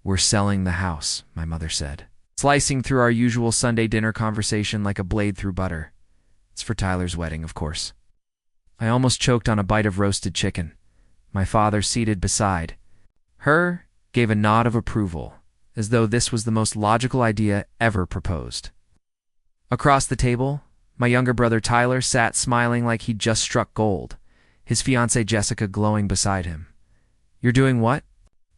"We're selling the house," my mother said, slicing through our usual Sunday dinner conversation like a blade through butter. "It's for Tyler's wedding, of course." I almost choked on a bite of roasted chicken. My father, seated beside her, gave a nod of approval, as though this was the most logical idea ever proposed. Across the table, my younger brother Tyler sat smiling like he'd just struck gold, his fiancée Jessica glowing beside him. "You're doing what?"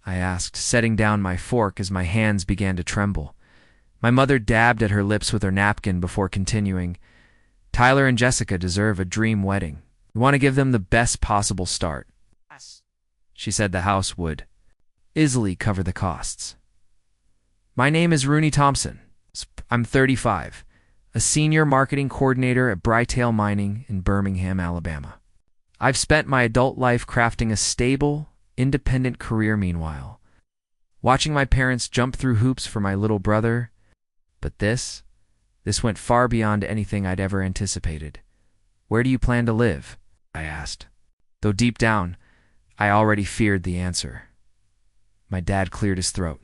I asked, setting down my fork as my hands began to tremble. My mother dabbed at her lips with her napkin before continuing. "Tyler and Jessica deserve a dream wedding. We want to give them the best possible start." She said the house would easily cover the costs. "My name is Rooney Thompson. I'm 35, a senior marketing coordinator at Betrayal Mining in Birmingham, Alabama. I've spent my adult life crafting a stable, independent career meanwhile, watching my parents jump through hoops for my little brother. But this went far beyond anything I'd ever anticipated. Where do you plan to live?" I asked, though deep down, I already feared the answer. My dad cleared his throat.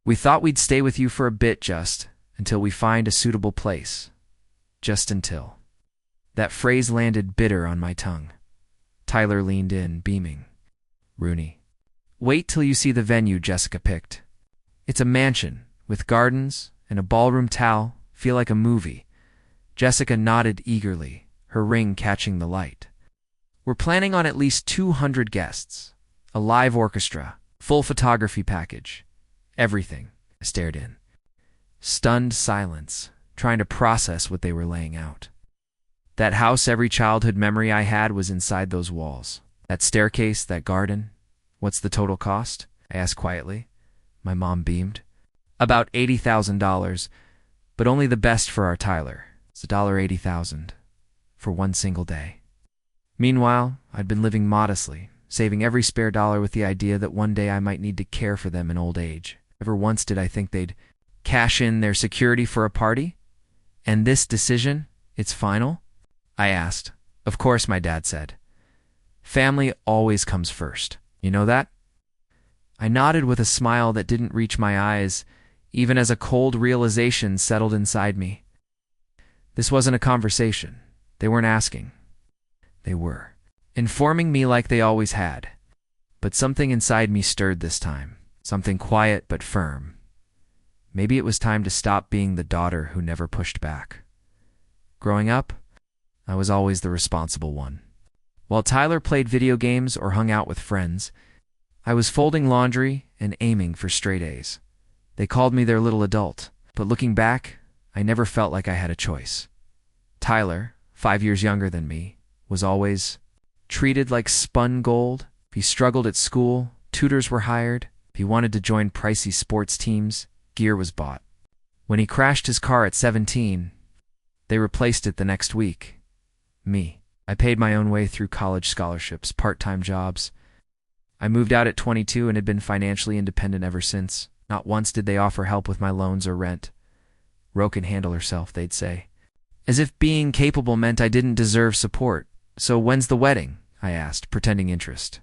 "We thought we'd stay with you for a bit just until we find a suitable place. Just until." That phrase landed bitter on my tongue. Tyler leaned in, beaming. "Rooney, wait till you see the venue Jessica picked. It's a mansion with gardens and a ballroom towel, feel like a movie." Jessica nodded eagerly, her ring catching the light. "We're planning on at least 200 guests, a live orchestra, full photography package. Everything." I stared in. Stunned silence, trying to process what they were laying out. That house, every childhood memory I had was inside those walls. That staircase, that garden. "What's the total cost?" I asked quietly. My mom beamed. "About $80,000, but only the best for our Tyler. It's $80,000 for one single day." Meanwhile, I'd been living modestly, saving every spare dollar with the idea that one day I might need to care for them in old age. Never once did I think they'd cash in their security for a party. "And this decision, it's final?" I asked. "Of course," my dad said. "Family always comes first. You know that?" I nodded with a smile that didn't reach my eyes, even as a cold realization settled inside me. This wasn't a conversation. They weren't asking. They were informing me like they always had. But something inside me stirred this time, something quiet but firm. Maybe it was time to stop being the daughter who never pushed back. Growing up, I was always the responsible one. While Tyler played video games or hung out with friends, I was folding laundry and aiming for straight A's. They called me their little adult, but looking back, I never felt like I had a choice. Tyler, 5 years younger than me, was always treated like spun gold. If he struggled at school, tutors were hired. If he wanted to join pricey sports teams, gear was bought. When he crashed his car at 17, they replaced it the next week. Me. I paid my own way through college scholarships, part-time jobs. I moved out at 22 and had been financially independent ever since. Not once did they offer help with my loans or rent. "Ro can handle herself," they'd say. As if being capable meant I didn't deserve support. "So when's the wedding?" I asked, pretending interest.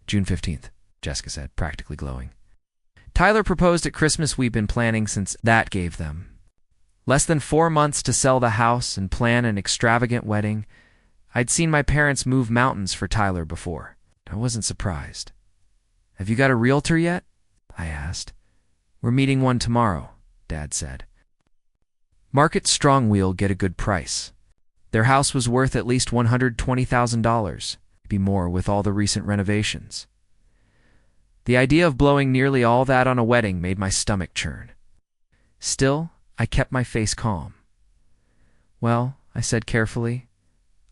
"June 15th, Jessica said, practically glowing. Tyler proposed at Christmas. We've been planning since. That gave them less than 4 months to sell the house and plan an extravagant wedding. I'd seen my parents move mountains for Tyler before. I wasn't surprised. "Have you got a realtor yet?" I asked. "We're meeting one tomorrow," Dad said. Market Strong Wheel get a good price. Their house was worth at least $120,000, maybe more with all the recent renovations. The idea of blowing nearly all that on a wedding made my stomach churn. Still, I kept my face calm. "Well," I said carefully,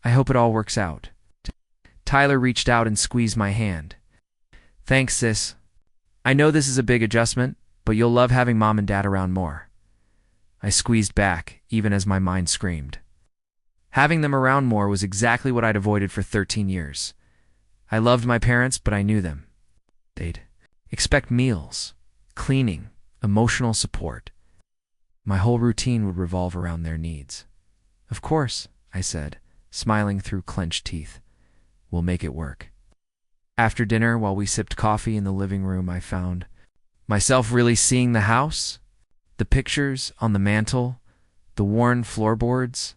"I hope it all works out." Tyler reached out and squeezed my hand. "Thanks, sis. I know this is a big adjustment, but you'll love having Mom and Dad around more." I squeezed back, even as my mind screamed. Having them around more was exactly what I'd avoided for 13 years. I loved my parents, but I knew them. They'd expect meals, cleaning, emotional support. My whole routine would revolve around their needs. "Of course," I said, smiling through clenched teeth. "We'll make it work." After dinner, while we sipped coffee in the living room, I found Myself really seeing the house? The pictures on the mantel, the worn floorboards,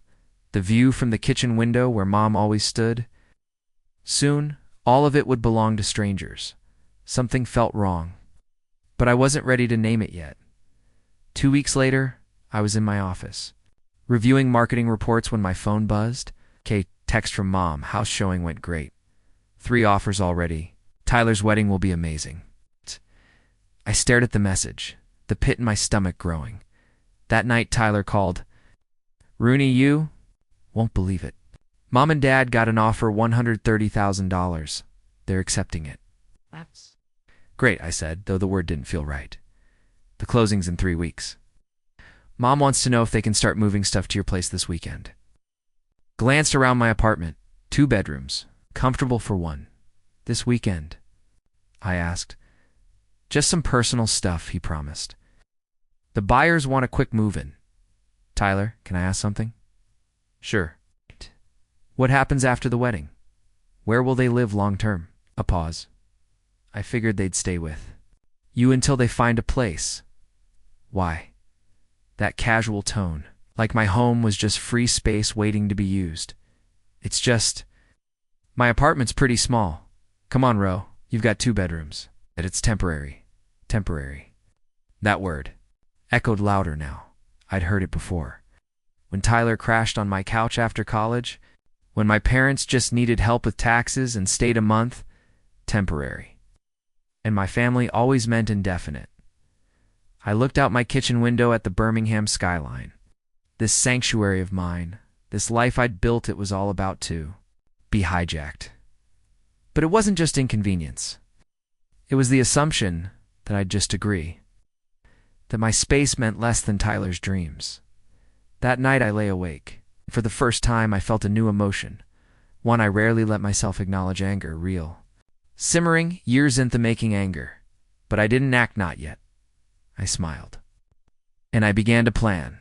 the view from the kitchen window where Mom always stood. Soon, all of it would belong to strangers. Something felt wrong, but I wasn't ready to name it yet. 2 weeks later, I was in my office, reviewing marketing reports when my phone buzzed. Okay, text from Mom. House showing went great. 3 offers already. Tyler's wedding will be amazing. I stared at the message, the pit in my stomach growing. That night, Tyler called. Rooney, you won't believe it. Mom and Dad got an offer $130,000. They're accepting it. That's great, I said, though the word didn't feel right. The closing's in 3 weeks. Mom wants to know if they can start moving stuff to your place this weekend. Glanced around my apartment. 2 bedrooms. Comfortable for one. This weekend? I asked. Just some personal stuff, he promised. The buyers want a quick move-in. Tyler, can I ask something? Sure. What happens after the wedding? Where will they live long-term? A pause. I figured they'd stay with you until they find a place. Why? That casual tone, like my home was just free space waiting to be used. It's just, my apartment's pretty small. Come on, Ro, you've got 2 bedrooms. And it's temporary. Temporary. That word echoed louder now. I'd heard it before. When Tyler crashed on my couch after college, when my parents just needed help with taxes and stayed a month, temporary. And my family always meant indefinite. I looked out my kitchen window at the Birmingham skyline. This sanctuary of mine, this life I'd built, it was all about to be hijacked. But it wasn't just inconvenience. It was the assumption that I'd just agree, that my space meant less than Tyler's dreams. That night I lay awake. For the first time I felt a new emotion, one I rarely let myself acknowledge: anger, real. Simmering, years in the making anger. But I didn't act not yet. I smiled. And I began to plan.